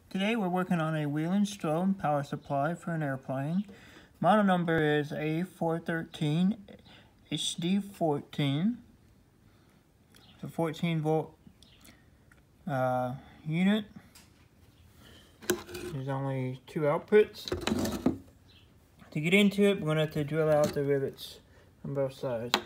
Today we're working on a Whelen strobe power supply for an airplane. Model number is a413 hd-14. It's a 14 volt unit. There's only two outputs. To get into it, we're going to have to drill out the rivets on both sides.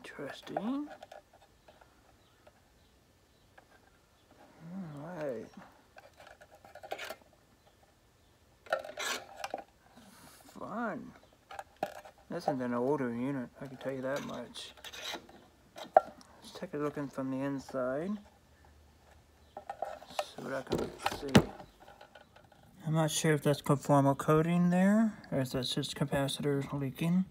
Interesting. Alright. Fun. This is an older unit, I can tell you that much. Let's take a look in from the inside. See what I can see. I'm not sure if that's conformal coating there, or if that's just capacitors leaking.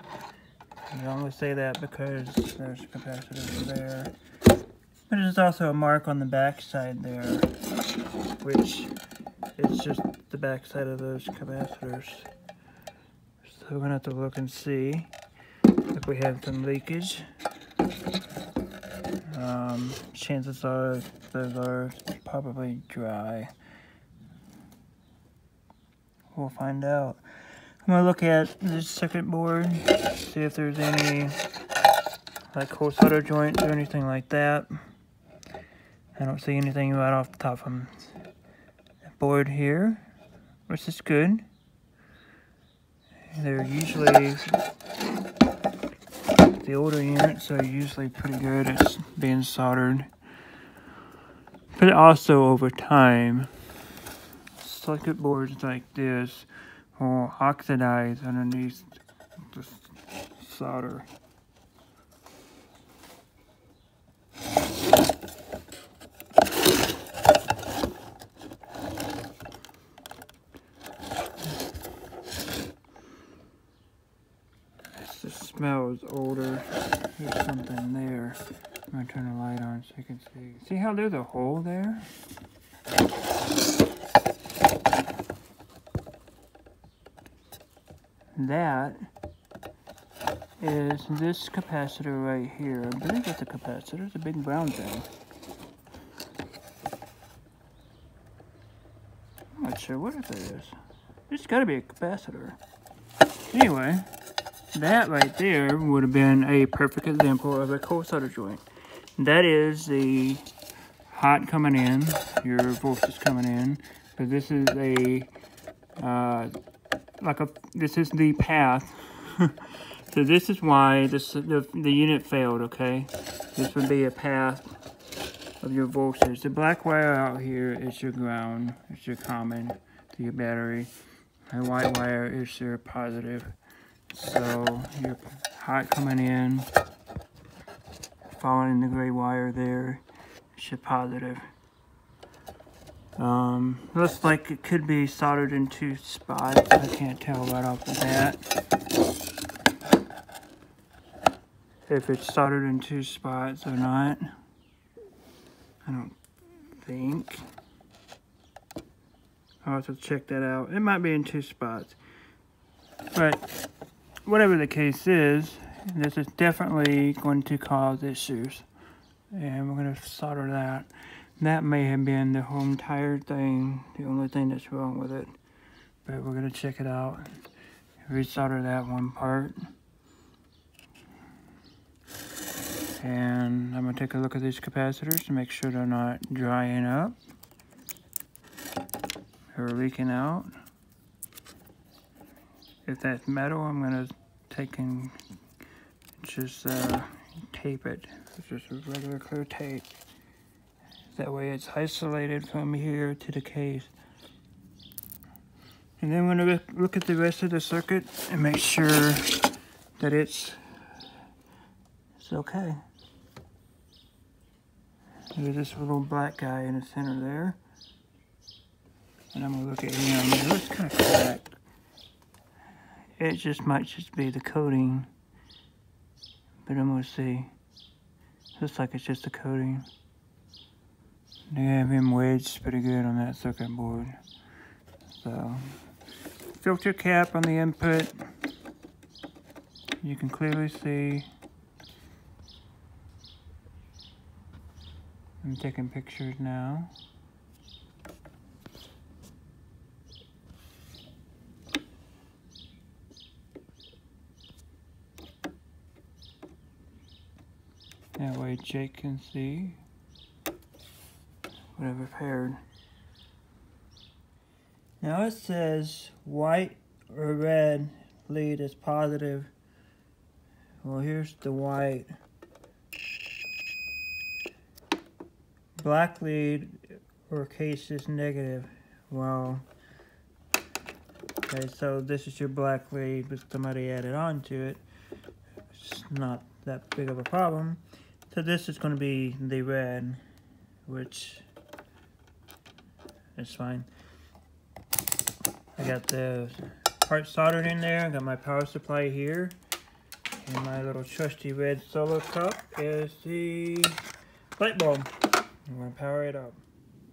I only say that because there's capacitors there. But there's also a mark on the back side there, which is just the back side of those capacitors. So we're gonna have to look and see if we have some leakage. Chances are those are probably dry. We'll find out. I'm gonna look at this circuit board, see if there's any like cold solder joints or anything like that. I don't see anything right off the top of the board here, which is good. They're usually, the older units are usually pretty good at being soldered. But also over time, circuit boards like this will oxidize underneath the solder. The smell is older. There's something there. I'm gonna turn the light on so you can see. See how there's a hole there? That is this capacitor right here. I believe it's a capacitor. It's a big brown thing. I'm not sure what it is. It's gotta be a capacitor. Anyway, that right there would have been a perfect example of a cold solder joint. That is the hot coming in, your voltage coming in. So this is a this is the path. So this is why the unit failed. Okay, this would be a path of your voltage. The black wire out here is your ground. It's your common to your battery. The white wire is your positive. So your hot coming in, following the gray wire there, is your positive. Looks like it could be soldered in 2 spots. I can't tell right off the bat if it's soldered in 2 spots or not. I don't think. I'll have to check that out. It might be in 2 spots. But whatever the case is, this is definitely going to cause issues. And we're going to solder that. That may have been the whole entire thing, the only thing that's wrong with it. But we're going to check it out. Resolder that one part. And I'm going to take a look at these capacitors to make sure they're not drying up or leaking out. If that's metal, I'm going to take and just tape it. It's just a regular clear tape. That way it's isolated from here to the case. And then I'm going to look at the rest of the circuit and make sure that it's okay. There's this little black guy in the center there. And I'm going to look at him. It looks kind of cracked. It might just be the coating. But I'm going to see. Looks like it's just a coating. They have him wedged pretty good on that circuit board. So, filter cap on the input. You can clearly see. I'm taking pictures now. That way Jake can see what I've repaired. Now it says white or red lead is positive. Well, here's the white. Black lead or case is negative. Well, okay, so this is your black lead, but somebody added on to it. It's not that big of a problem. So this is going to be the red, which is fine. I got the part soldered in there. I got my power supply here. And my little trusty red solo cup is the light bulb. I'm going to power it up.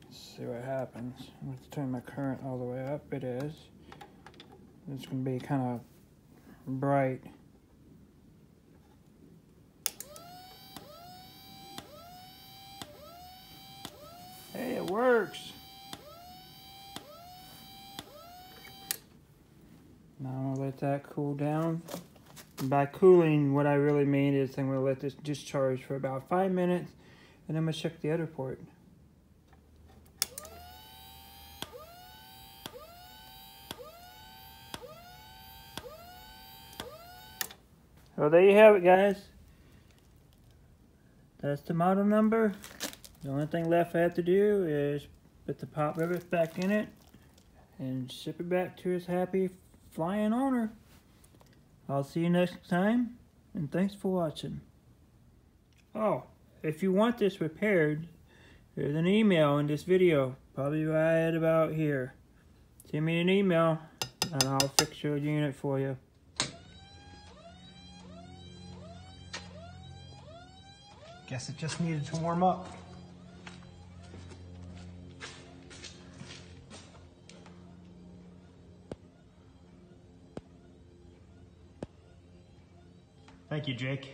Let's see what happens. Let's turn my current all the way up. It is. It's going to be kind of bright. Hey, it works. Now I'm going to let that cool down. And by cooling, what I really mean is I'm going to let this discharge for about 5 minutes, and I'm going to check the other port. Well, there you have it, guys. That's the model number. The only thing left I have to do is put the pop rivets back in it and ship it back to its happy flying owner. I'll see you next time, and thanks for watching. Oh, if you want this repaired, there's an email in this video, probably right about here. Send me an email, and I'll fix your unit for you. Guess it just needed to warm up. Thank you, Jake.